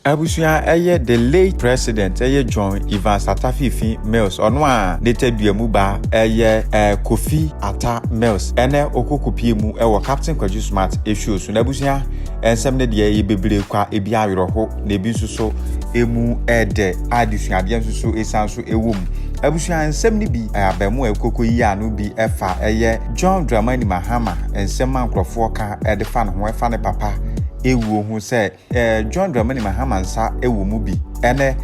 Abusia the late president John Ivan Satafifi Mills ono a netadua mu ba Kofi Atta Mills ene okokopie mu ewo Captain Kwaju Smart issue so na abusia ensem ne de bebre kwa ebi aweroho na ebi nsuso emu ede adisuade nsuso esanso ewom abusia ensem ne bi abemu ekoko yi anu bi efa John Dramani Mahama ensem ankrofo ka ede fa ne ho efa ne papa ewu hu se John Dramani Mahama nsa ewu mu bi ene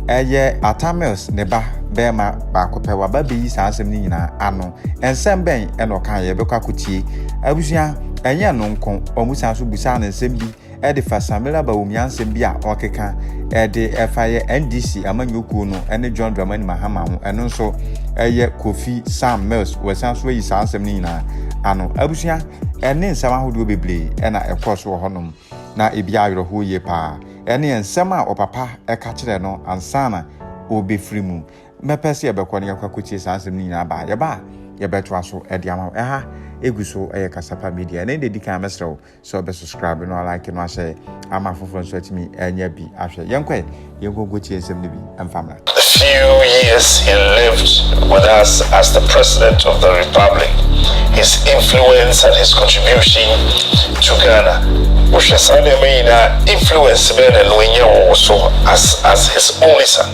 Atta Mills ne ba bema ba kopewa ba be yi sansem ni nyina ano ensem ben eno kan ye bekwa kotie abusia enye no nkon omusan so busa na ensem bi ede fa Samira ba omiansem bi a okeka ede efa NDC amanyoku no ene John Dramani Mahama ho eno nso Kofi Sam Mills wesan so yi sansem ni nyina ano abusia ene nsam ahodo beble ena ekoso wo honom na ebi aweroho ye pa ene ensem a opapa eka kire no ansana obefri mu mepese ebekọ ne yakwakotie sansem ni nyina ba ye ba ye betwa so ede ama eguso kasapa media na dey kan mesrew so be subscribe no like no share ama fofo so atimi enya bi ahwe yenkwe yengogotie ensem ne bi amfamra. The few years he lived with us as the president of the republic, his influence and his contribution to Ghana, which is influence also as his only son.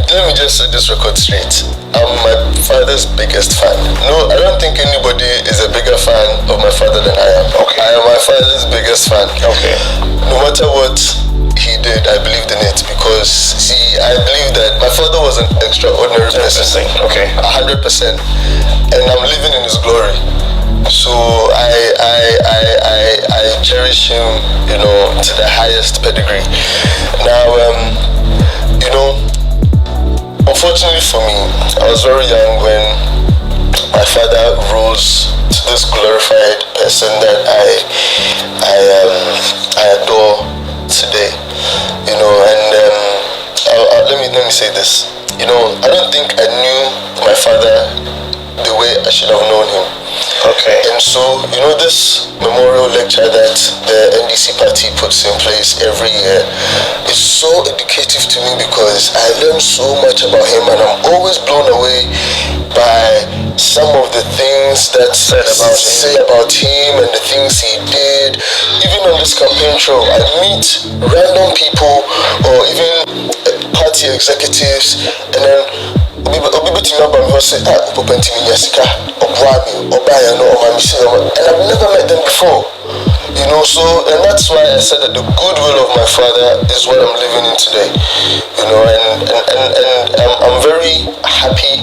Let me just set this record straight. I'm my father's biggest fan. No, I don't think anybody is a bigger fan of my father than I am. Okay. I am my father's biggest fan. Okay. No matter what he did, I believed in it because, see, I believe that my father was an extraordinary person. Okay. 100%. And I'm living in his glory. So I cherish him, to the highest pedigree. Now, unfortunately for me, I was very young when my father rose to this glorified person that I adore today. Let me say this. I don't think I knew my father the way I should have known him. Okay. And so, this memorial lecture that the NDC party puts in place every year is so educative to me because I learn so much about him and I'm always blown away by some of the things that say about him and the things he did. Even on this campaign trail, I meet random people or even party executives and then and I've never met them before, so, and that's why I said that the goodwill of my father is what I'm living in today, and I'm very happy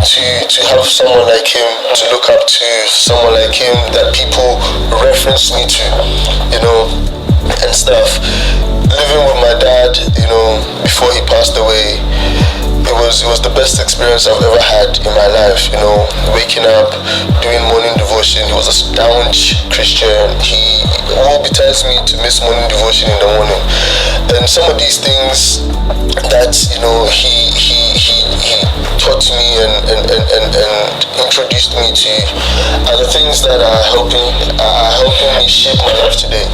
to have someone like him to look up to, someone like him that people reference me to, and stuff. Living with my dad, before he passed away, it was the best experience I've ever had in my life, waking up, doing morning devotion. He was a staunch Christian. He betides me to miss morning devotion in the morning. And some of these things that, he taught me and introduced me to are the things that are helping me shape my life today.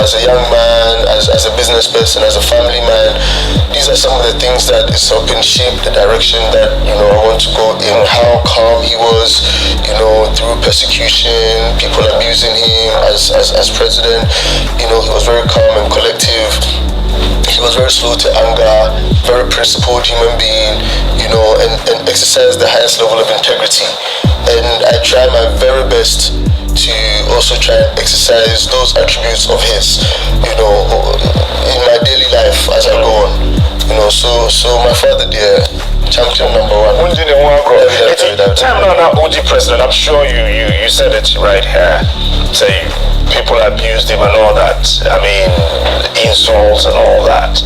As a young man, as a business person, as a family man, these are some of the things that is helping shape the direction that I want to go in. How calm he was, through persecution, people abusing him as president. He was very calm and collective. He was very slow to anger, very principled human being, and exercised the highest level of integrity. And I try my very best to also try and exercise those attributes of his, in my daily life as I go on. So my father dear, champion number one. Time now OG president, I'm sure you said it right here. Say people abused him and all that. I mean, insults and all that.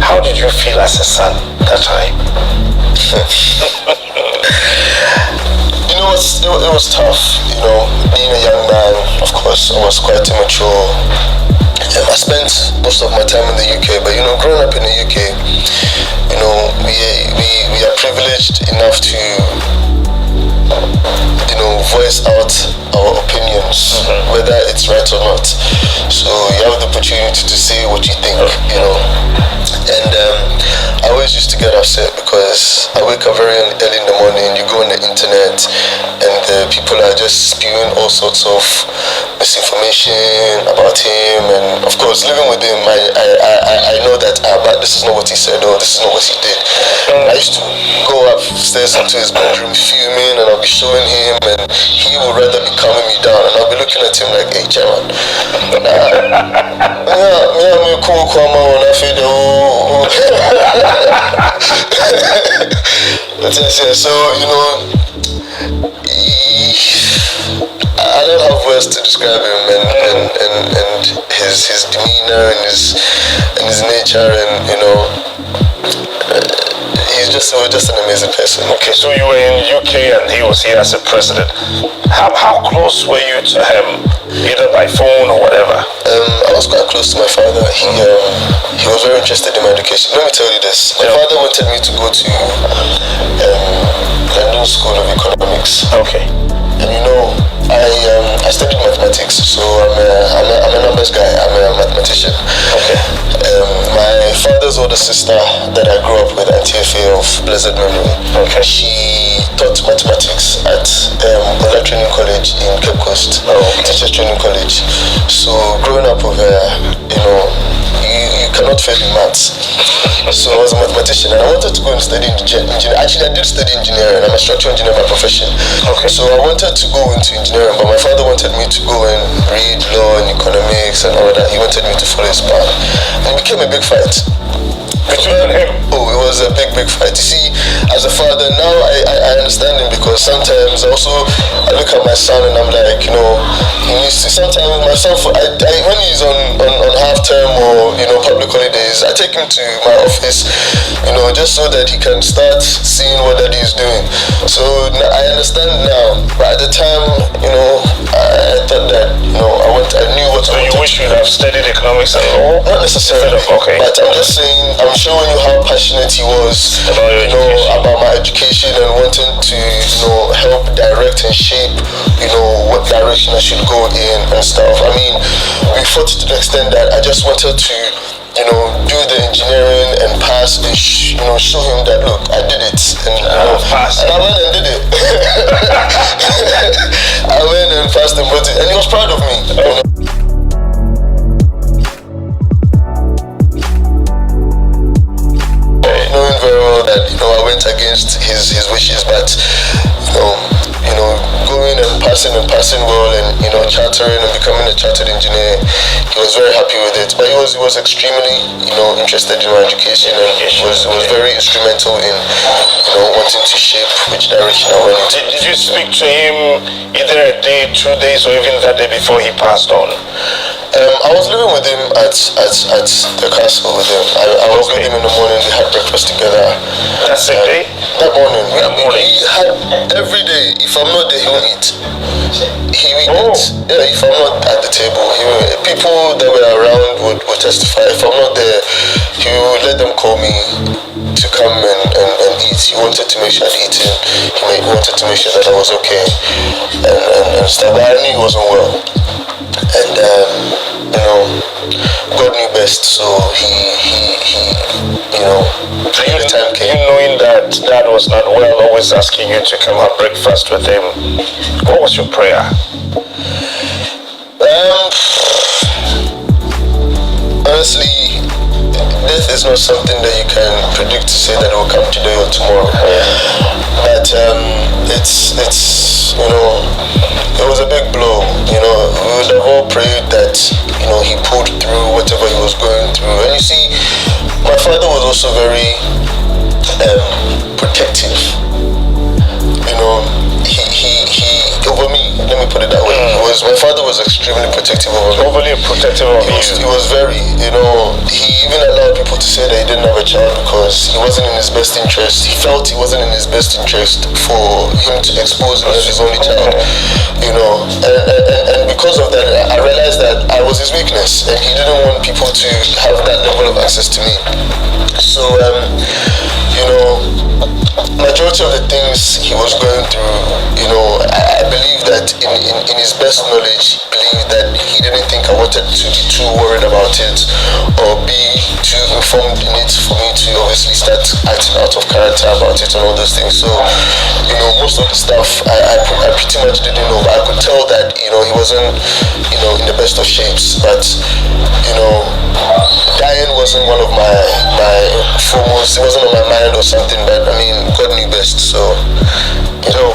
How did you feel as a son that time? It was tough, being a young man. Of course, I was quite immature. I spent most of my time in the UK, but growing up in the UK, we are privileged enough to voice out our opinions, whether it's right or not. So you have the opportunity to say what you think, And I always used to get upset because I wake up very early in the morning, you go on the internet, and the people are just spewing all sorts of misinformation about him. And of course, living with him, I know that but this is not what he said, or this is not what he did. I used to go upstairs into his bedroom fuming, and I'll be showing him, and he would rather be calming me down, and I'll be looking at him like, hey, chairman. So, I don't have words to describe him and his demeanor and his nature, and he was just an amazing person. Okay, so you were in UK and he was here as a president. How close were you to him, either by phone or whatever? I was quite close to my father. He was very interested in my education. Let me tell you this. My father wanted me to go to London School of Economics. Okay. And I studied mathematics, so I'm a numbers guy. I'm a mathematician. Okay. My father's older sister that I grew up with, Atta of blessed memory. Okay. She taught mathematics at Bola Training College in Cape Coast. Teachers Training College. So growing up with her, you cannot fail in maths. So I was a mathematician, and I wanted to go and study engineering. Actually, I did study engineering. I'm a structural engineer by profession. Okay. So I wanted to go into engineering, but my father wanted me to go and read law and economics and all that. He wanted me to follow his path. And it became a big fight. Between him? Oh, it was a big fight. You see, as a father, now I understand him, because sometimes also I look at my son and I'm like, he needs to. Sometimes my son, when he's on half term or public holidays, I take him to my office, just so that he can start seeing what daddy is doing. So I understand now, but at the time, I thought that I knew what. So you wish you'd have studied economics and law? Not necessarily. Okay. But I'm just saying, I'm showing you how passionate he was about my education and wanting to help direct and shape what direction I should go in and stuff. I mean, we fought to the extent that I just wanted to do the engineering and pass and show him that, look, I did it, and passed. And I went and did it. I went and passed and brought it, and he was proud of me. Knowing very well that I went against his wishes, but going and passing well, and chartering and becoming a chartered engineer, he was very happy with it. But he was extremely interested in my education, and was very instrumental in wanting to shape which direction I went into. Did you speak to him either a day, 2 days, or even that day before he passed on? I was living with him at the castle with him. I was with him in the morning. We had breakfast together. That same day? That morning. We had every day. If I'm not there, he will eat. He will eat. Yeah, if I'm not at the table, people that were around would testify. If I'm not there, he would let them call me to come and eat. He wanted to make sure I'd eaten. He wanted to make sure that I was okay and stuff. But I knew he wasn't well. And God knew best, so he the time came. You knowing that dad was not well, always asking you to come have breakfast with him, what was your prayer? Honestly, death is not something that you can predict to say that it will come today or tomorrow. But it's it was a big blow. We would have all prayed that he pulled through whatever he was going through. And you see, my father was also very protective. He over me. Let me put it that way. My father was extremely protective over me. Overly protective of you. He was very. He even allowed people to say that he didn't have a child because he wasn't in his best interest. He felt it wasn't in his best interest for him to expose me as his only child. And because of that, I realized that I was his weakness, and he didn't want people to have that level of access to me. So, majority of the things he was going through, I believe that in his best knowledge, believe that he didn't think I wanted to be too worried about it or be too informed in it for me to obviously start acting out of character about it and all those things. So, most of the stuff I pretty much didn't know, but I could tell that, he wasn't, in the best of shapes. But, dying wasn't one of my foremost, it wasn't on my mind or something, but I mean, God knew best, so.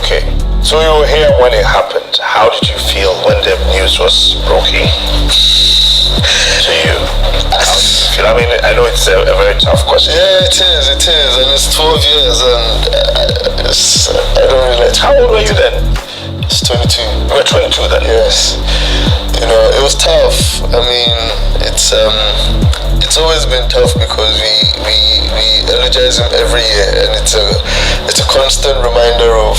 Okay. So you were here when it happened. How did you feel when the news was broken to you? How did you feel? I mean, I know it's a very tough question. Yeah, it is, and it's 12 years, and I don't really like. How old were you then? It's 22. You were 22 then? Yes. It was tough. I mean, it's always been tough because we eulogize him every year, and it's a constant reminder of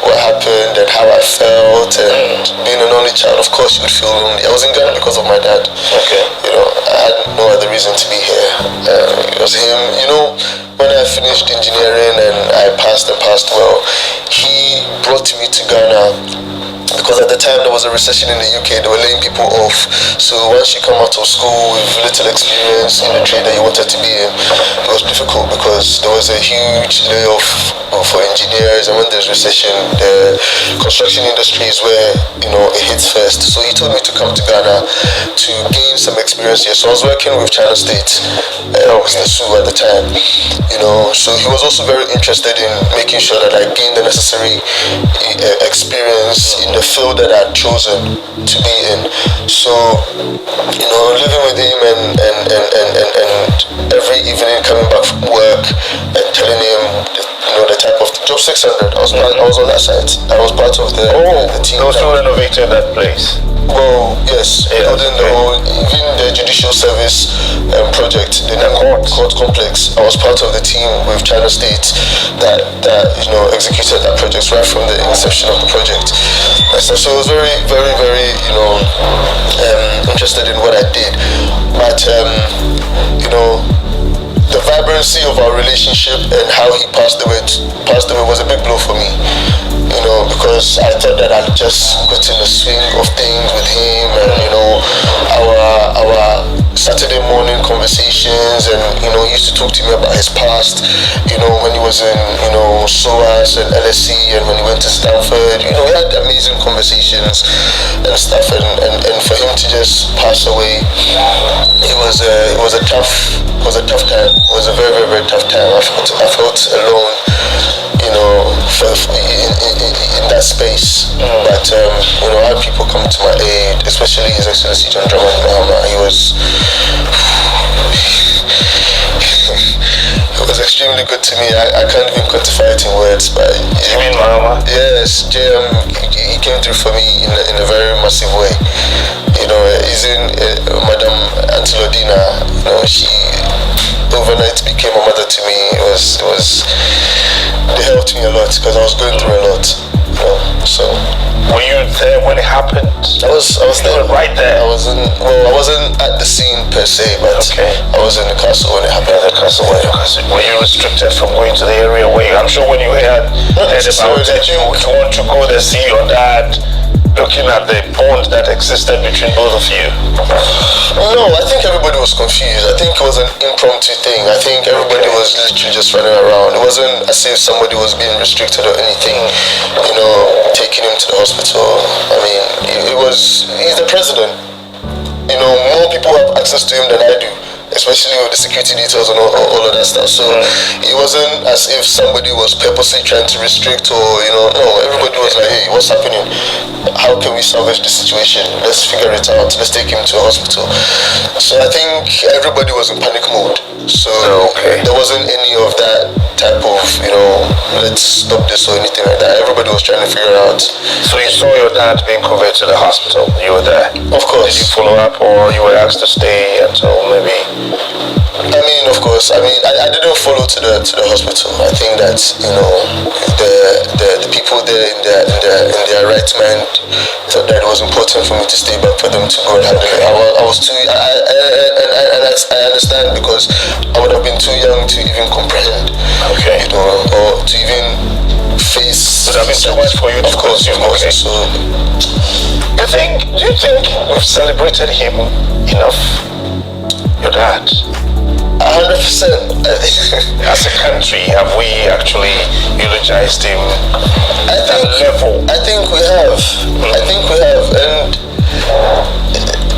what happened and how I felt, and being an only child, of course you would feel lonely. I was in Ghana because of my dad. Okay. I had no other reason to be here. It was him. When I finished engineering and I passed well, he brought me to Ghana. Because at the time there was a recession in the UK, they were laying people off. So once you come out of school with little experience in the trade that you wanted to be in, it was difficult because there was a huge layoff for engineers, and when there's recession, the construction industry is where it hits first. So he told me to come to Ghana to gain some experience here. So I was working with China State, Mr. Su at the time. So he was also very interested in making sure that I gained the necessary experience in the field that I'd chosen to be in. So, living with him and every evening coming back from work and telling him the type of job 600. I was on that site. I was part of the team. Those who renovated that place. Well, yes, building the whole, even the judicial service project, the court complex. I was part of the team with China State that executed that project right from the inception of the project. So I was very, very, very interested in what I did, but the vibrancy of our relationship and how he passed away was a big blow for me. Because I thought that I'd just got in the swing of things with him, and our Saturday morning conversations, and he used to talk to me about his past, when he was in SOAS and LSE, and when he went to Stanford. We had amazing conversations and stuff, and for him to just pass away, it was a tough time. It was a very, very, very tough time. I felt alone, in that space. But I had people come to my aid, especially His Excellency John Dramani Mahama. He was extremely good to me. I can't even quantify it in words, but you mean Mahama? Yes, JM, he came through for me in a very massive way. Even Madam Antilodina, she overnight became a mother to me. They helped me a lot because I was going through a lot. So. Were you there when it happened? I was there. Right there. I wasn't at the scene per se, but I was in the castle when it happened. Were you restricted from going to the area where I'm sure when you heard about it, you want to go there, see your dad, looking at the bond that existed between both of you? No, I think everybody was confused. I think it was an impromptu thing. I think everybody was literally just running around. It wasn't as if somebody was being restricted or anything, taking him to the hospital. I mean, he's the president. More people have access to him than I do, especially with the security details and all of that stuff. So it wasn't as if somebody was purposely trying to restrict or, no, everybody was like, hey, what's happening? How can we salvage the situation? Let's figure it out. Let's take him to a hospital. So I think everybody was in panic mode. So there wasn't any of that type of, let's stop this or anything like that. Everybody was trying to figure out. So you saw your dad being conveyed to the hospital. You were there? Of course. Did you follow up, or you were asked to stay until maybe? I mean, of course, I mean, I didn't follow to the hospital. I think that, you know, the people there in their right mind thought that it was important for me to stay back for them to go and handle it. I was too, I understand, because I would have been too young to even comprehend. Okay. You know, or to even face. Would have been too much for you to consume. Okay. So, do you think we've celebrated him enough? Your dad? 100%. As a country, have we actually eulogized him at that level? I think we have. And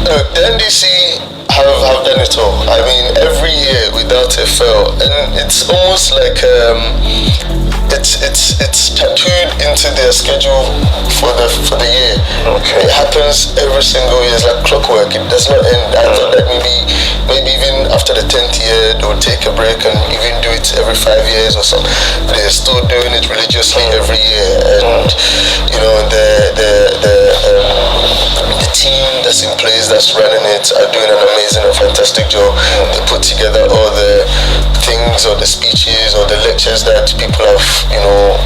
look, the NDC have done it all. I mean, every year without a fail, and it's almost like it's tattooed into their schedule for the year. Okay. It happens every single year. It's like clockwork. It does not end. I thought that maybe even after the 10th year they would take a break and even do it every 5 years or so. They're still doing it religiously every year, and you know the team that's in place that's running it are doing an amazing and fantastic job. They put together all the things or the speeches or the lectures that people have, you know,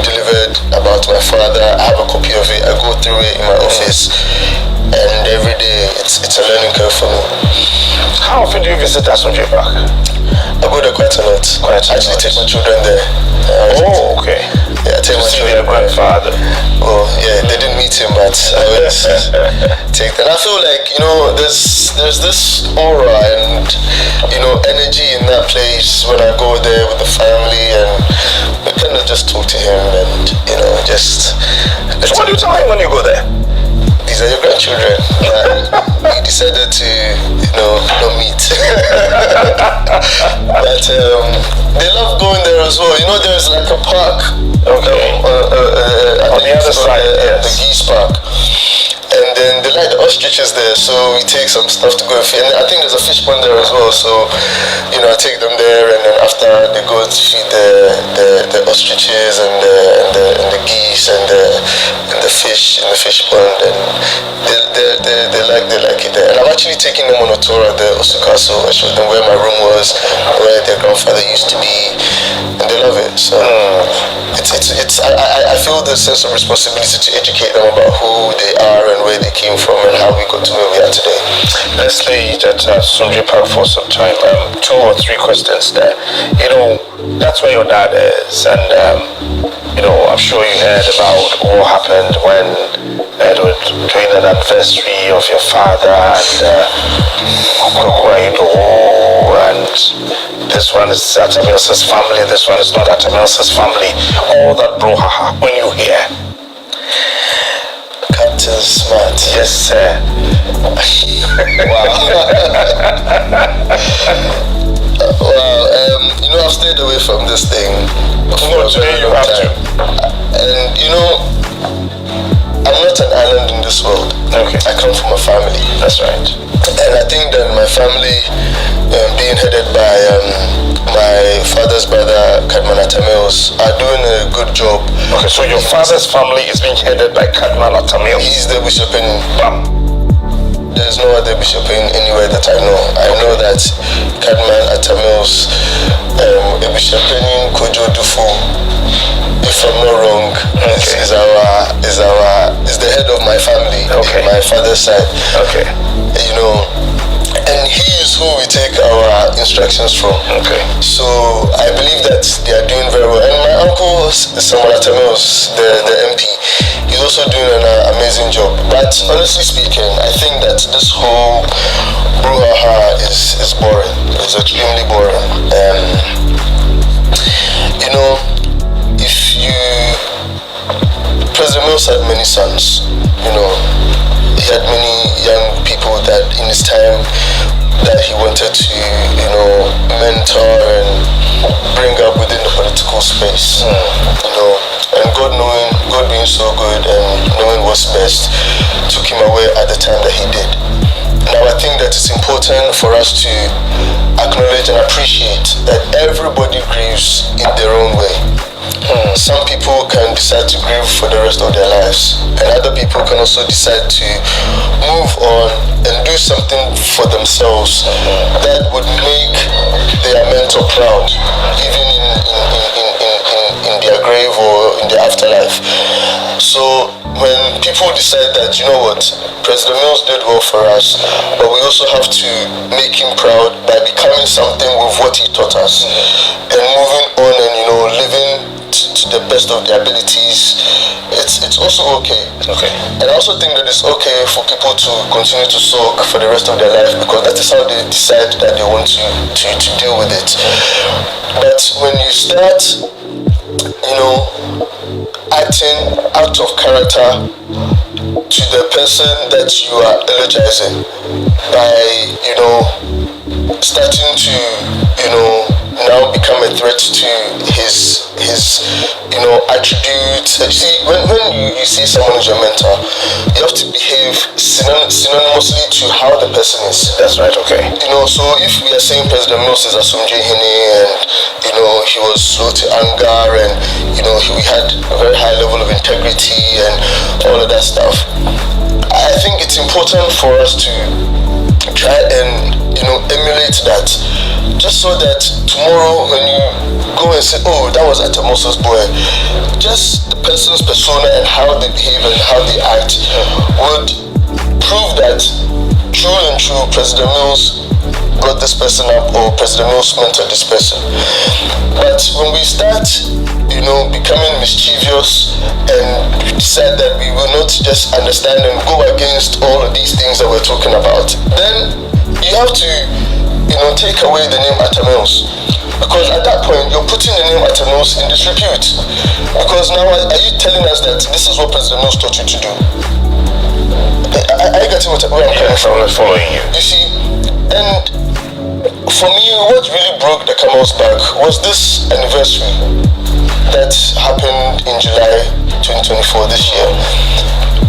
delivered about my father. I have a copy of it. I go through it in my office, and every day it's a learning curve for me. How often do you visit Asunje Park? I go there quite a lot. I actually take my children there. Oh, okay. Yeah, I take my See children their grandfather. Oh, yeah, they didn't meet him, but I always take that. I feel like, you know, there's this aura and, you know, energy in that place when I go there with the family, and we kind of just talk to him and, you know, just... So what do you tell him when you go there? These are your grandchildren. We decided to, you know, not meet. But they love going there as well. You know, there's like a park. Okay. On the other side, yes. The geese park. And then they like the ostriches there, so we take some stuff to go and feed. And I think there's a fish pond there as well, so, you know, I take them there, and then after they go to feed the ostriches and the geese and the fish in the fish pond, and they like it there. And I'm actually taking them on a tour at the Osukastle. I showed them where my room was, where their grandfather used to be, and they love it. So I feel the sense of responsibility to educate them about who they are and where they came from and how we got to where we are today. Let's stay at Sunjay Park for some time. 2 or 3 questions there. You know, that's where your dad is, and you know, I'm sure you heard about what happened when they were doing an anniversary of your father, and this one is Atta Mills's family, this one is not Atta Mills's family. All that brouhaha when you hear. Captain Smart. Yes, sir. Wow. You know, I've stayed away from this thing for a very long time. And you know, I'm not an island in this world. Okay. I come from a family. That's right. And I think that my family, being headed by my father's brother, Kadman Atta Mills, are doing a good job. Okay, so your father's family is being headed by Kadman Atta Mills. He's the bishop in There's no other bishop anywhere that I know. I know that Kadman Atta Mills, a bishop in Kojo Dufu, if I'm not wrong, is the head of my family, my father's side. Okay. You know, and he is who we take our instructions from. Okay. So I believe that they are doing very well. And my uncle, Samuel Atta Mills, the MP, he's also doing an amazing job. But honestly speaking, I think that this whole brouhaha is boring. It's extremely boring. You know, President Mills had many sons, you know. He had many young people that in his time that he wanted to, you know, mentor and bring up within the political space, you know. And God being so good and knowing what's best, took him away at the time that he did. Now I think that it's important for us to acknowledge and appreciate that everybody grieves in their own way. Some people can decide to grieve for the rest of their lives, and other people can also decide to move on and do something for themselves that would make their mentor proud, even in their grave or in their afterlife. So when people decide that, you know what, President Mills did well for us, but we also have to make him proud by becoming something with what he taught us, and moving on and, you know, living to the best of their abilities, it's also okay. And I also think that it's okay for people to continue to soak for the rest of their life, because that is how they decide that they want to deal with it. But when you start, you know, acting out of character to the person that you are eulogizing by, you know, starting to, you know, now become a threat to his you know, attributes. You see, when you see someone as your mentor, you have to behave synonymously to how the person is. That's right, okay. You know, so if we are saying President Mills is Asumje Hene, and, you know, he was slow to anger, and, you know, he had a very high level of integrity and all of that stuff, I think it's important for us to try and, you know, emulate that, just so that tomorrow when you go and say, oh, that was Atta Moses' boy, just the person's persona and how they behave and how they act would prove that true and true President Mills brought this person up, or President Mills mentored this person. But when we start, you know, becoming mischievous and decide that we will not just understand and go against all of these things that we're talking about, then you have to, you know, take away the name Atta Mills. Because at that point, you're putting the name Atta Mills in disrepute. Because now, are you telling us that this is what President Mills taught you to do? I get where I'm coming from. Following you. You see, and for me, what really broke the camel's back was this anniversary that happened in July 2024 this year,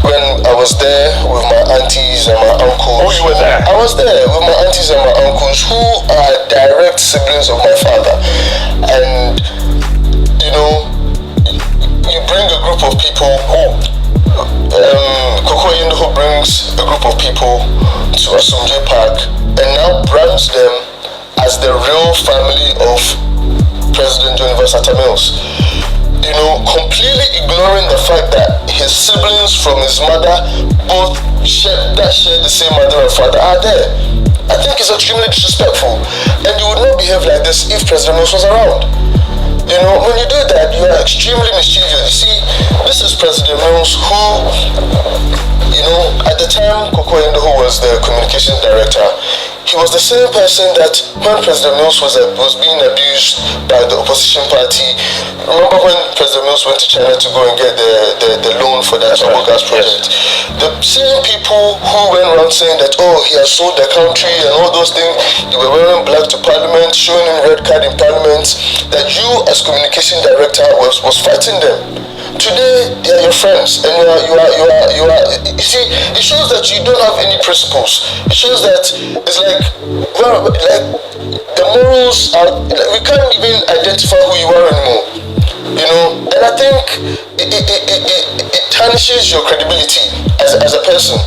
when I was there with my aunties and my uncles. Oh, you were there? I was there with my aunties and my uncles, who are direct siblings of my father. And, you know, you bring a group of people who, Koko Yindoho brings a group of people to Asumje Park and now brands them as the real family of President John Atta Mills. You know, completely ignoring the fact that his siblings from his mother both share the same mother and father are there. I think it's extremely disrespectful, and you would not behave like this if President Mills was around. You know, when you do that, you are extremely mischievous. You see, this is President Mills who, you know, at the time Koko Yindoho was the communications director, he was the same person that when President Mills was being abused by the opposition party. Remember when President Mills went to China to go and get the loan for that Donkor gas project? Yes. The same people who went around saying that, oh, he has sold the country and all those things, they were wearing black to parliament, showing him red card in parliament, that you as communication director was fighting them. Today they are your friends, and you are. You see, it shows that you don't have any principles. It shows that it's like, well, like the morals are. We can't even identify who you are anymore. You know, and I think it tarnishes your credibility as a person.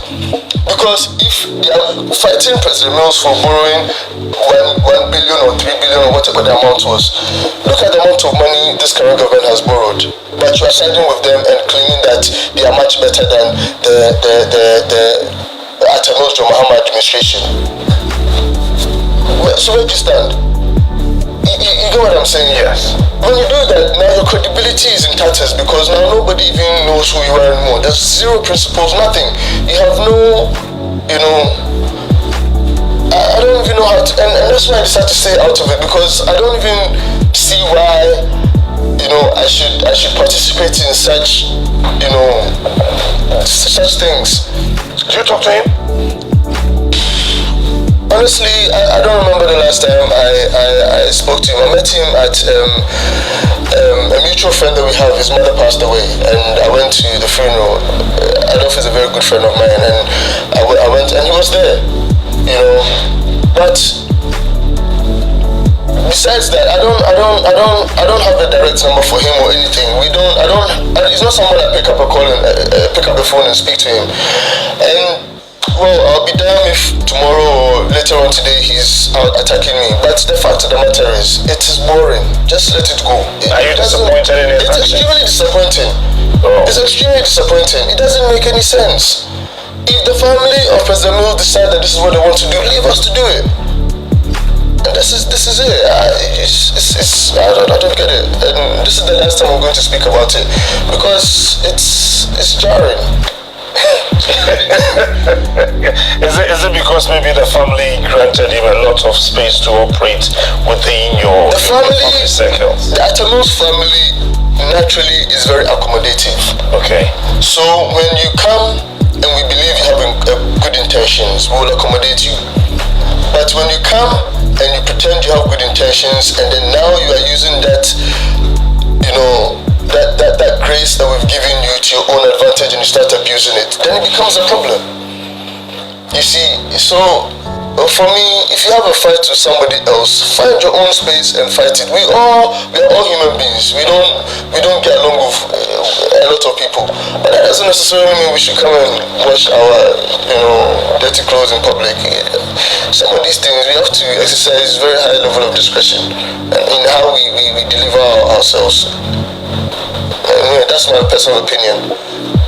Because if they are fighting President Mills for borrowing 1 billion or 3 billion or whatever the amount was, look at the amount of money this current government has borrowed. But you are siding with them and claiming that they are much better than the Atta Mills John Mahama administration. So where do you stand? You get what I'm saying? Yes. When you do that, now your credibility is in tatters, because now nobody even knows who you are anymore. There's zero principles, nothing. You have no, you know, I don't even know how to, and that's why I decided to stay out of it, because I don't even see why, you know, I should participate in such, you know, such things. Did you talk to him? Honestly, I don't remember the last time I spoke to him. I met him at a mutual friend that we have. His mother passed away, and I went to the funeral. Adolf is a very good friend of mine, and I went, and he was there, you know. But besides that, I don't have a direct number for him or anything. It's not someone I pick up a call and pick up the phone and speak to him. And well, I'll be damned if tomorrow or later on today he's out attacking me. But the fact of the matter is, it is boring. Just let it go. Are you disappointed in it? It's extremely disappointing. Oh. It's extremely disappointing. It doesn't make any sense. If the family of President Mills decide that this is what they want to do, leave us to do it. And this is it. I don't get it. And this is the last time I'm going to speak about it because it's jarring. Is it because maybe the family granted him a lot of space to operate within your family circles? The Atta family naturally is very accommodative. Okay. So when you come and we believe you have good intentions, we will accommodate you. But when you come and you pretend you have good intentions and then now you are using that, that grace that we've given you to your own advantage and you start abusing it, then it becomes a problem. You see, so for me, if you have a fight with somebody else, find your own space and fight it. We are all human beings. We don't get along with a lot of people, but that doesn't necessarily mean we should come and wash our dirty clothes in public. Some of these things we have to exercise very high level of discretion in how we deliver ourselves. That's my personal opinion.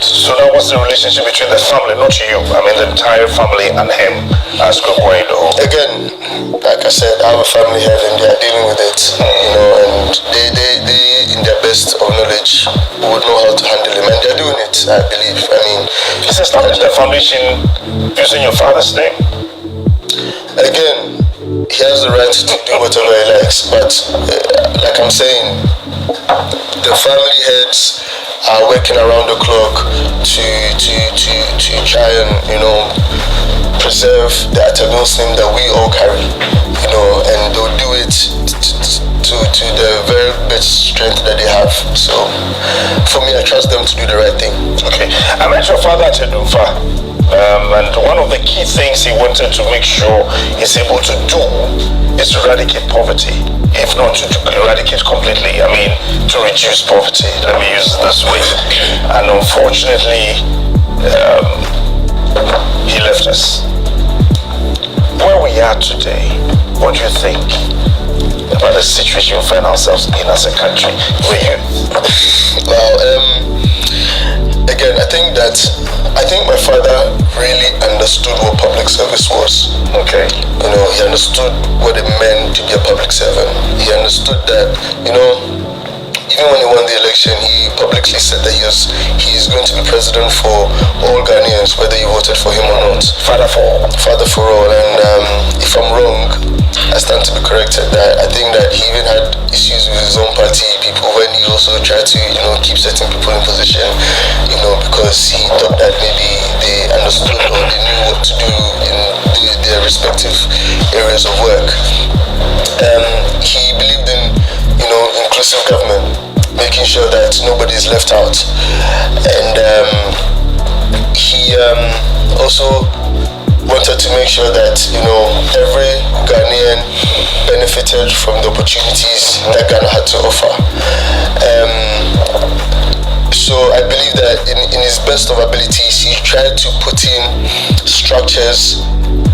So that was the relationship between the family, not you. I mean, the entire family and him as Kokwaido. Again, like I said, I have a family here and they are dealing with it, and they in their best of knowledge would know how to handle him, and they're doing it, I believe. I mean, is established the foundation using your father's name? Again, he has the right to do whatever he likes, but like I'm saying, the family heads are working around the clock to try and preserve the Atta name that we all carry, and they'll do it to the very best strength that they have. So for me, I trust them to do the right thing. Okay, I met your father at Edumfa, and one of the key things he wanted to make sure he's able to do is to eradicate poverty. If not to eradicate completely, I mean to reduce poverty. Let me use it this way. And unfortunately, he left us. Where we are today, what do you think about the situation we find ourselves in as a country? Well, again, I think my father really understood what public service was. Okay. He understood what it meant to be a public servant. He understood that, even when he won the election, he publicly said that he is going to be president for all Ghanaians, whether you voted for him or not. Father for all. Father for all. And if I'm wrong, I stand to be corrected. That I think that he even had issues with his own party people when he also tried to, keep certain people in position, because he thought that maybe they understood or they knew what to do in their respective areas of work. He believed in, inclusive government, making sure that nobody is left out, and he also wanted to make sure that every Ghanaian benefited from the opportunities that Ghana had to offer. So I believe that in his best of abilities, he tried to put in structures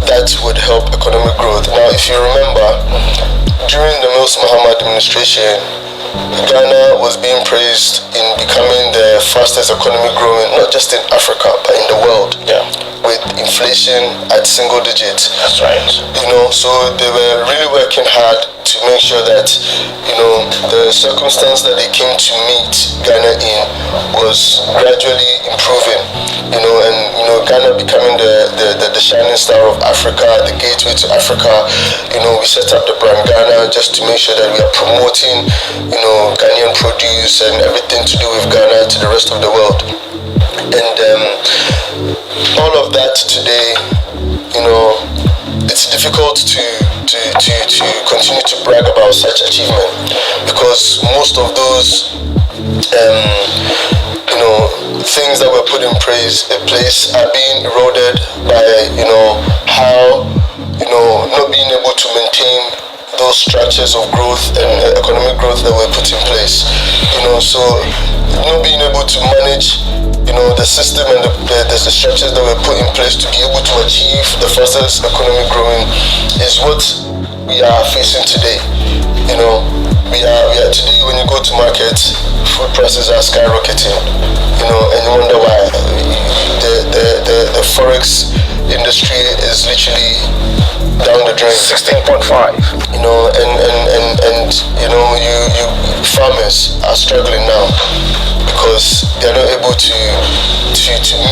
that would help economic growth. Now, if you remember, during the Mills Muhammad administration, Ghana was being praised in becoming the fastest economy growing, not just in Africa, but in the world. Yeah. With inflation at single digits. That's right. So they were really working hard to make sure that, the circumstance that they came to meet Ghana in was gradually improving, and Ghana becoming the shining star of Africa, the gateway to Africa. We set up the brand Ghana just to make sure that we are promoting, Ghanaian produce and everything to do with Ghana to the rest of the world. And all of that today, it's difficult to continue to brag about such achievement, because most of those things that were put in place are being eroded by how not being able to maintain those structures of growth and economic growth that were put in place. So not being able to manage the system and the structures that were put in place to be able to achieve the fastest economic growing is what we are facing today. We are today, when you go to market, food prices are skyrocketing, and you wonder why. The forex industry is literally down the drain. 16.5. And farmers are struggling now because they are not able to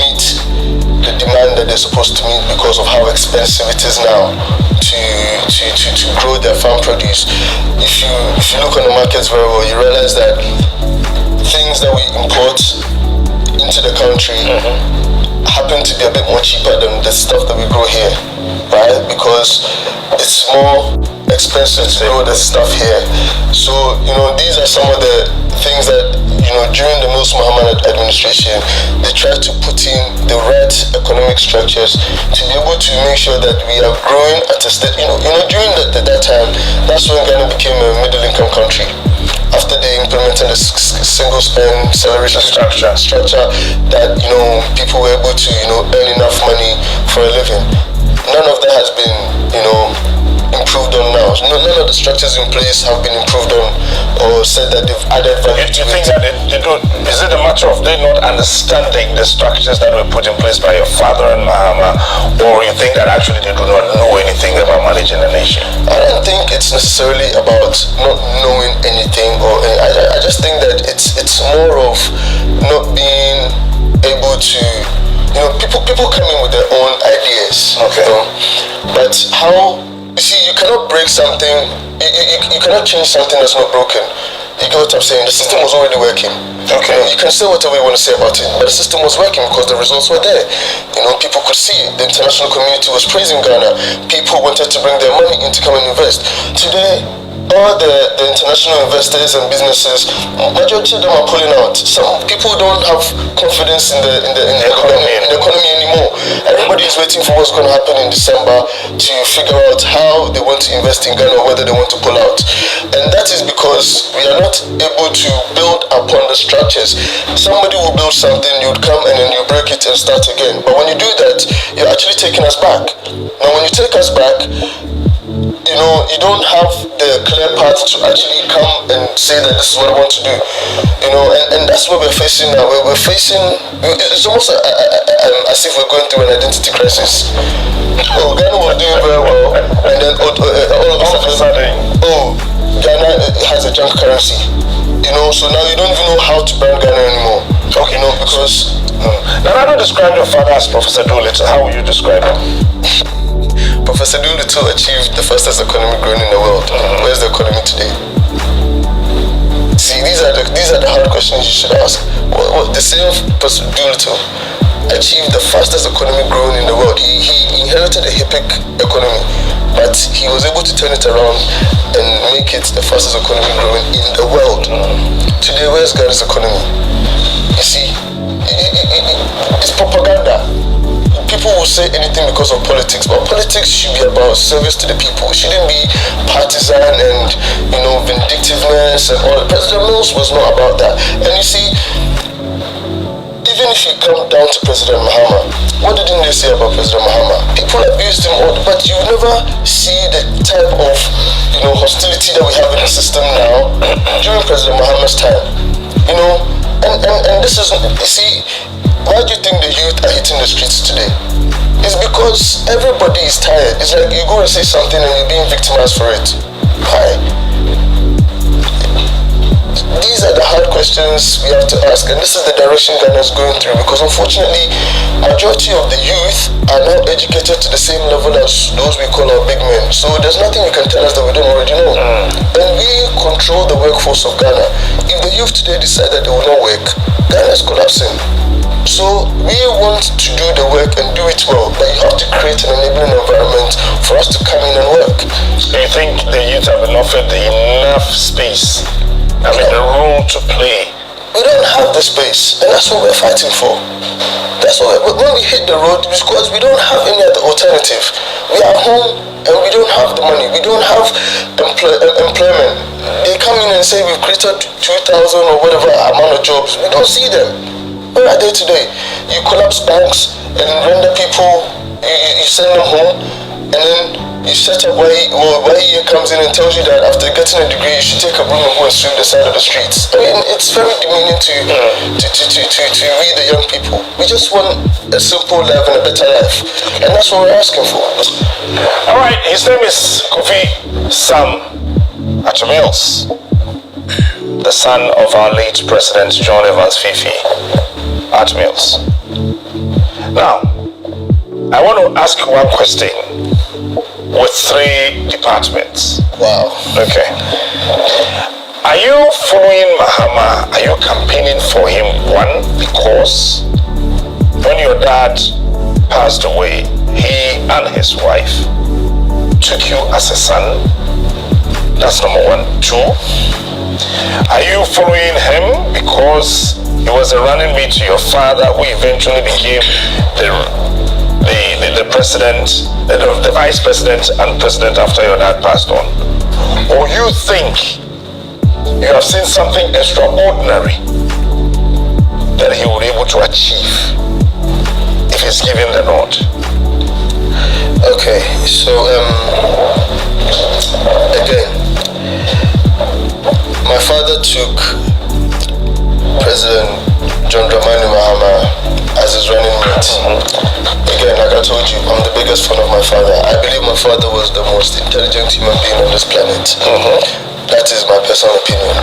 meet the demand that they're supposed to meet because of how expensive it is now to grow their farm produce. If you look on the markets very well, you realize that things that we import into the country happen to be a bit more cheaper than the stuff that we grow here, right? Because it's more expensive to grow the stuff here. So these are some of the things that during the Mills Muhammad administration they tried to put in the right economic structures to be able to make sure that we are growing at a state. During that time, that's when Ghana became a middle income country. After they implemented the single spend salary structure that people were able to earn enough money for a living. None of that has been improved on now. None of the structures in place have been improved on or said that they've added value to it. Do you think that they don't? Is it a matter of they not understanding the structures that were put in place by your father and Mahama, or you think that actually they do not know anything about managing a nation? I don't think it's necessarily about not knowing anything, I just think that it's more of not being able to. People come in with their own ideas. Okay. But how? You see, you cannot break something. You cannot change something that's not broken. You get what I'm saying? The system was already working. Okay. You can say whatever you want to say about it, but the system was working because the results were there. People could see it. The international community was praising Ghana. People wanted to bring their money in to come and invest. Today, all the international investors and businesses, majority of them are pulling out. Some people don't have confidence in the economy anymore. Everybody is waiting for what's going to happen in December to figure out how they want to invest in Ghana or whether they want to pull out. And that is because we are not able to build upon the structures. Somebody will build something, you would come and then you break it and start again. But when you do that, you're actually taking us back. Now when you take us back, you don't have the clear path to actually come and say that this is what I want to do. And that's what we're facing now. We're facing, it's almost as if we're going through an identity crisis. Ghana was doing very well, and then all of a sudden, Ghana has a junk currency. So now you don't even know how to brand Ghana anymore. Okay. Because... Now I don't describe your father as Professor Doolittle. How would you describe him? Professor Doolittle achieved the fastest economic growth in the world. Where's the economy today? See, these are the hard questions you should ask. The same Professor Doolittle achieved the fastest economic growth in the world. He inherited a HIPC economy, but he was able to turn it around and make it the fastest economic growing in the world. Today, where's Ghana's economy? You see, it's propaganda. People will say anything because of politics, but politics should be about service to the people. It shouldn't be partisan and vindictiveness and all. President Mills was not about that. And you see, even if you come down to President Mahama, what didn't they say about President Mahama? People abused him all, but you never see the type of hostility that we have in the system now during President Mahama's time. And this is, you see, why do you think the youth are hitting the streets today? It's because everybody is tired. It's like you go and say something and you're being victimized for it. Why? These are the hard questions we have to ask, and this is the direction Ghana is going through, because unfortunately, majority of the youth are now educated to the same level as those we call our big men. So there's nothing you can tell us that we don't already know. And we control the workforce of Ghana. If the youth today decide that they will not work, Ghana is collapsing. So we want to do the work and do it well, but you have to create an enabling environment for us to come in and work. Do you think the youth have been offered enough space? The room to play? We don't have the space, and that's what we're fighting for. That's why when we hit the road, because we don't have any other alternative. We are home and we don't have the money. We don't have employment. They come in and say we've created 2,000 or whatever amount of jobs. We don't see them. Where are they today? You collapse banks and render people, you send them home, and then you set up why he comes in and tells you that after getting a degree you should take a broom and go and sweep the side of the streets. I mean, it's very demeaning to we the young people. We just want a simple life and a better life, and that's what we're asking for. All right, his name is Kofi Sam Atta, the son of our late President John Evans Fifi Atta. Now, I want to ask you one question with 3 departments. Wow. Okay. Are you following Mahama? Are you campaigning for him? One, because when your dad passed away, he and his wife took you as a son. That's number 1. 2, are you following him because he was a running mate to your father, who eventually became the president, the vice president and president after your dad passed on? Or you think you have seen something extraordinary that he will be able to achieve if he's given the nod? Okay, so again, my father took President John Dramani Mahama as his running mate. Again, like I told you, I'm the biggest fan of my father. I believe my father was the most intelligent human being on this planet. That is my personal opinion,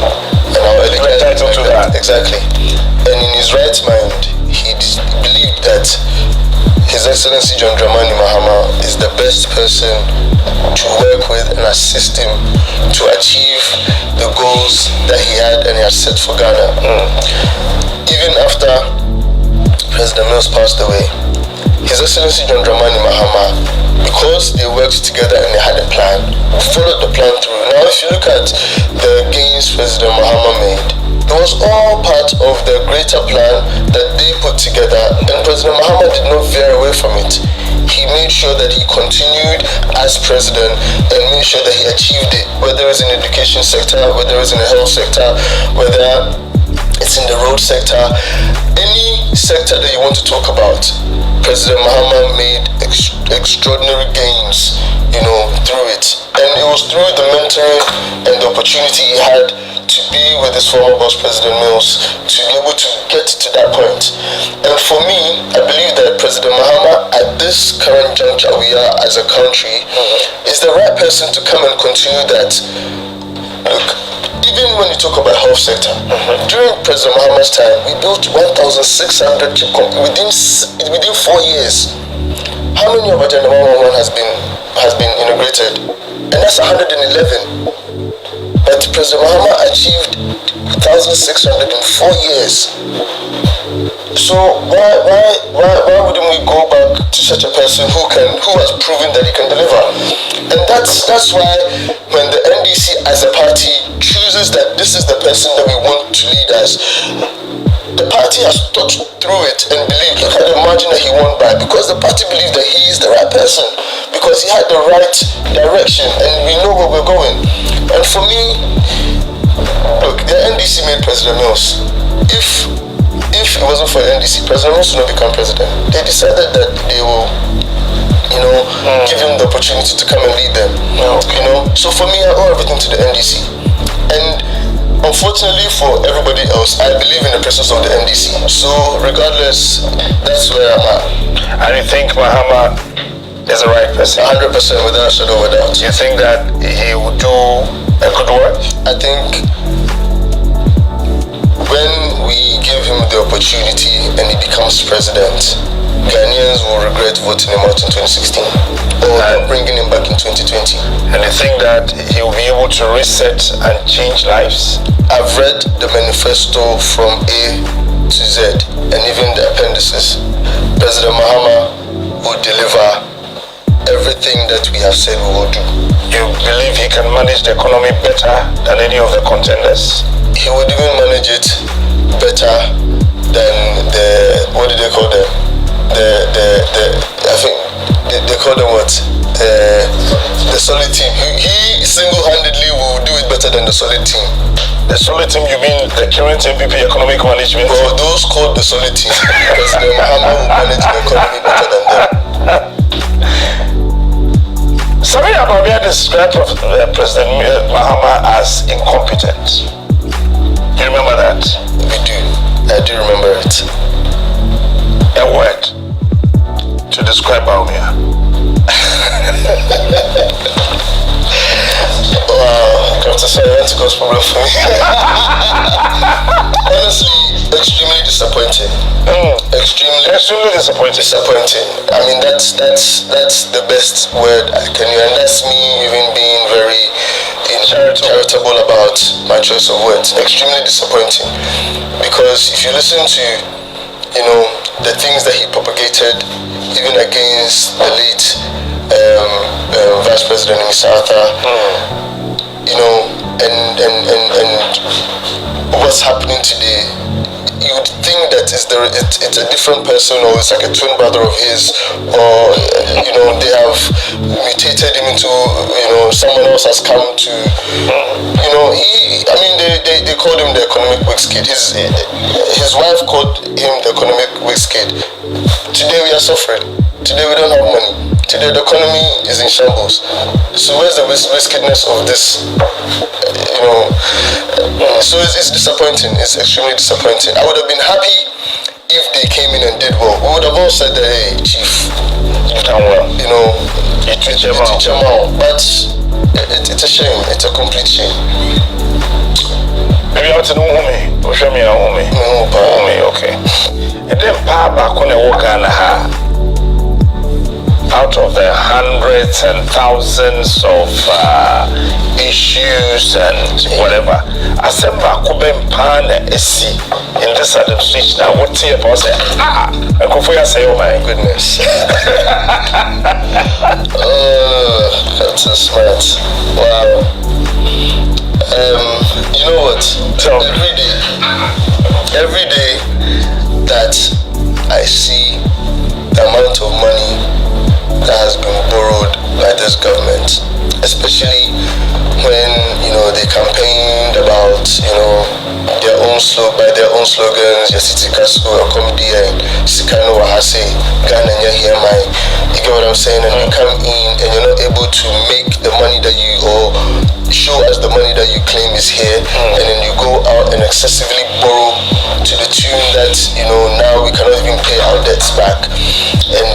and I'll elevate to that. Exactly. And in his right mind, he believed that His Excellency John Dramani Mahama is the best person to work with and assist him to achieve the goals that he had and he had set for Ghana. Even after President Mills passed away, His Excellency John Dramani Mahama, because they worked together and they had a plan, followed the plan through. Now, if you look at the gains President Mahama made, it was all part of the greater plan that they put together, and President Mahama did not veer away from it. He made sure that he continued as president and made sure that he achieved it, whether it's in the education sector, whether it's in the health sector, whether it's in the road sector, any sector that you want to talk about. President Mahama made extraordinary gains, through it. And it was through the mentoring and the opportunity he had to be with his former boss, President Mills, to be able to get to that point. And for me, I believe that President Mahama, at this current juncture we are as a country, is the right person to come and continue that. Look, even when you talk about health sector, during President Mahama's time, we built 1,600 within 4 years. How many of our Agenda 111 has been integrated? And that's 111. But President Mahama achieved 1,600 in 4 years. So why wouldn't we go back to such a person who has proven that he can deliver? And that's why when the NDC as a party chooses that this is the person that we want to lead us, the party has thought through it and believed, look at the margin that he won by, because the party believes that he is the right person, because he had the right direction and we know where we're going. And for me, look, the NDC made President Mills. If it wasn't for the NDC, President Mills would not become president. They decided that they will, give him the opportunity to come and lead them. So for me, I owe everything to the NDC. And unfortunately for everybody else, I believe in the presence of the NDC. So regardless, that's where I'm at. And you think Mahama is the right person? 100%, without a shadow of a doubt. You think that he would do a good work? I think when we give him the opportunity and he becomes president, Ghanaians will regret voting him out in 2016 or bringing him back in 2020. And you think that he will be able to reset and change lives? I've read the manifesto from A to Z and even the appendices. President Mahama will deliver everything that we have said we will do. You believe he can manage the economy better than any of the contenders? He would even manage it better than what do they call them? I think they call them what? the solid team. He single-handedly will do it better than the solid team. The solid team, you mean the current MPP economic management? Well, those called the solid team, because the Mahama will manage the economy better than them. Somebody Ababia described President Mahama as incompetent. You remember that? We do. I do remember it. A word to describe Baumia. Wow, Captain Silence goes problem for me. Honestly, extremely disappointing. Extremely disappointing. I mean, that's the best word I can use, and that's me even being very charitable about my choice of words. Extremely disappointing, because if you listen to, the things that he propagated, even against the late Vice President Mr. Atta, and what's happening today, you would think that it's a different person, or it's like a twin brother of his, or they have mutated him into someone else has come to they called him the economic whiz kid. His wife called him the economic whiz kid. Today we are suffering. Today we don't have money. Today the economy is in shambles. So where's the wizkidness of this? So it's disappointing. It's extremely disappointing. I would have been happy if they came in and did well. We would have all said that, hey, chief, you've done well. You teach them out. But it's a shame. It's a complete shame. Maybe I want to know me. Show me okay. And then Papa couldn't walk on out of the hundreds and thousands of issues and whatever. I said, in this administration, I would see about say, I could say, oh my goodness. That's so smart. Wow. You know what? Every day that I see the amount of money that has been borrowed by this government, especially when they campaigned about their own slogans, Yasiti Kasu, Akomdia, Sikano Wahase, Ghana here my, you get what I'm saying, and you come in and you're not able to make the money that you, or show us the money that you claim is here, and then you go out and excessively borrow to the tune that now we cannot even pay our debts back, and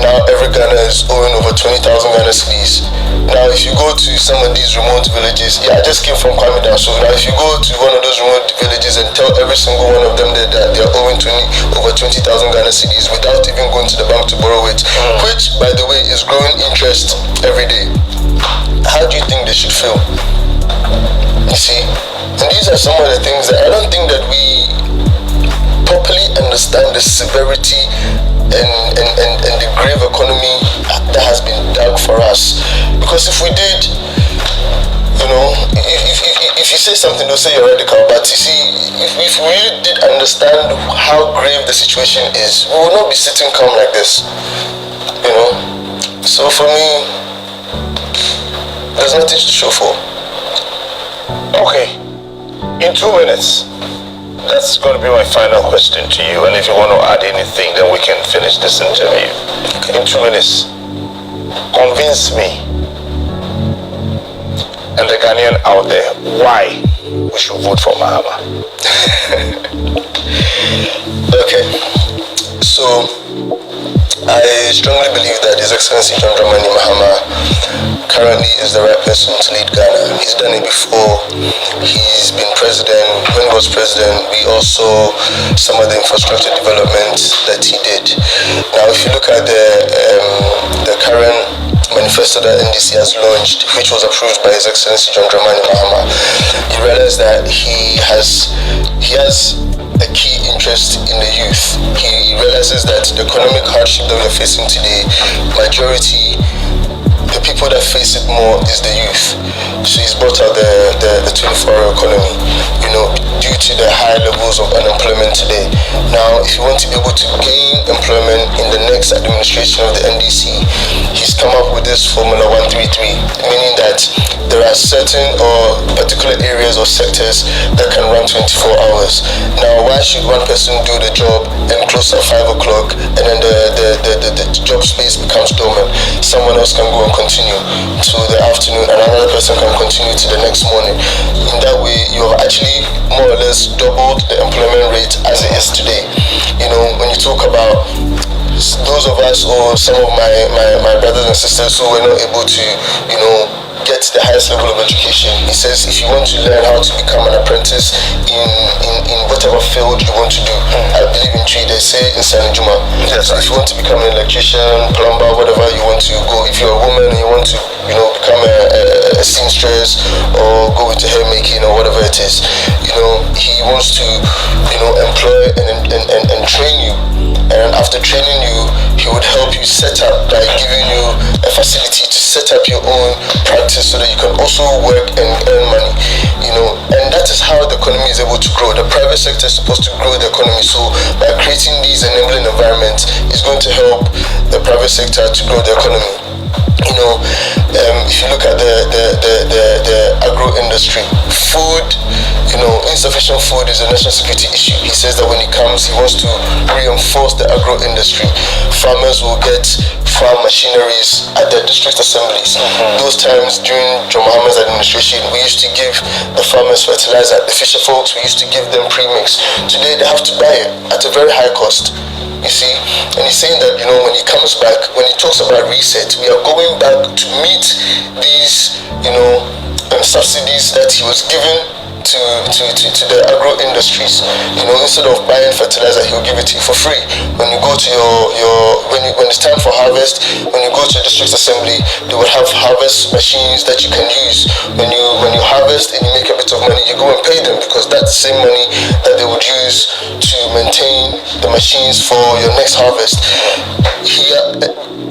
now every Ghana is owing over 20,000 Ghana cedis. Now if you go to some of these remote villages, I just came from Kwame down, so now if you go to one of those remote villages and tell every single one of them that they are owing over 20,000 Ghana cedis without even going to the bank to borrow it, which by the way is growing interest every day, how do you think they should feel? You see, and these are some of the things that I don't think that we properly understand the severity and the grave economy that has been dug for us. Because if we did, if you say something, they'll say you're radical. But you see, if we really did understand how grave the situation is, we would not be sitting calm like this. So for me, there's nothing to show for. Okay, in 2 minutes, that's going to be my final question to you. And if you want to add anything, then we can finish this interview. In 2 minutes, convince me and the Ghanaian out there why we should vote for Mahama. Okay, so I strongly believe that His Excellency John Dramani Mahama currently is the right person to lead Ghana. He's done it before. He's been president. When he was president, we also some of the infrastructure development that he did. Now, if you look at the current manifesto that NDC has launched, which was approved by His Excellency John Dramani Mahama, you realize that he has a key interest in the youth. He realizes that the economic hardship that we are facing today, the people that face it more is the youth. So he's brought out the 24-hour economy, due to the high levels of unemployment today. Now, if you want to be able to gain employment in the next administration of the NDC, he he's come up with this Formula 133, meaning that there are certain or particular areas or sectors that can run 24 hours. Now, why should one person do the job and close at 5 o'clock and then the job space becomes dormant? Someone else can go and continue to the afternoon and another person can continue to the next morning. In that way, you have actually more or less doubled the employment rate as it is today. You know, when you talk about those of us or some of my brothers and sisters who were not able to, you know, get the highest level of education, he says if you want to learn how to become an apprentice in whatever field you want to do, I believe in tree, they say in San Juma. Yes, if you want to become an electrician, plumber, whatever you want to go, if you're a woman and you want to, you know, become a seamstress or go into hair making or whatever it is, you know, he wants to, you know, employ and train you. And after training you, he would help you set up by giving you a facility to set up your own practice so that you can also work and earn money, you know. And that is how the economy is able to grow. The private sector is supposed to grow the economy. So by creating these enabling environments, it's going to help the private sector to grow the economy. You know, if you look at the agro industry, food, you know, insufficient food is a national security issue. He says that when he comes, he wants to reinforce the agro industry. Farmers will get farm machineries at their district assemblies. Those times during John Mohammed's administration, we used to give the farmers fertilizer. The fisher folks, we used to give them premix. Today, they have to buy it at a very high cost. You see, and he's saying that, you know, when he comes back, when he talks about reset, we are going back to meet these, you know, subsidies that he was given to the agro industries. You know, instead of buying fertilizer, he'll give it to you for free. When you go to when it's time for harvest, when you go to the district assembly, they will have harvest machines that you can use. When you harvest and you make a bit of money, you go and pay them because that's the same money that they would use to maintain the machines for your next harvest.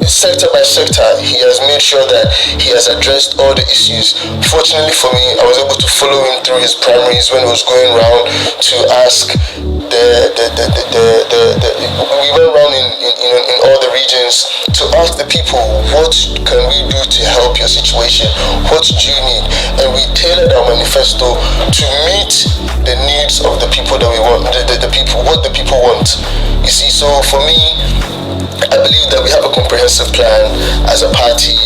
Sector by sector, he has made sure that he has addressed all the issues. Fortunately for me, I was able to follow him through his primaries when he was going around to ask we went around in all the regions to ask the people, what can we do to help your situation? What do you need? And we tailored our manifesto to meet the needs of the people that we want, the people, what the people want. You see, so for me, I believe that we have a comprehensive plan as a party,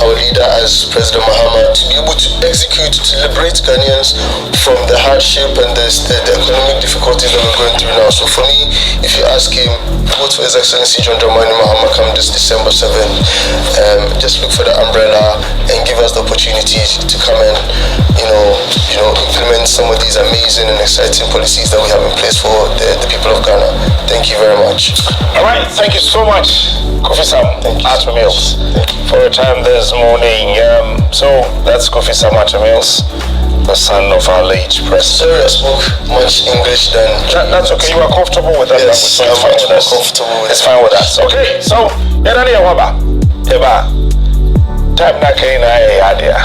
our leader as President Mahama, to be able to execute, to liberate Ghanaians from the hardship and the economic difficulties that we're going through now. So for me, if you ask him, vote for His Excellency John Dramani Mahama come this December 7th, just look for the umbrella and give us the opportunity to come and, you know, implement some of these amazing and exciting policies that we have in place for the people of Ghana. Thank you very much. All right, thank you so much, Kofi Sam, Atta Mills, for your time this morning. So that's Kofi Sam Atta Mills, the son of our late president. Sorry, I spoke much English than... That's okay, you are comfortable with that? Yes, I'm much more comfortable with It's fine with us. Okay, so, time na kaina ya idea.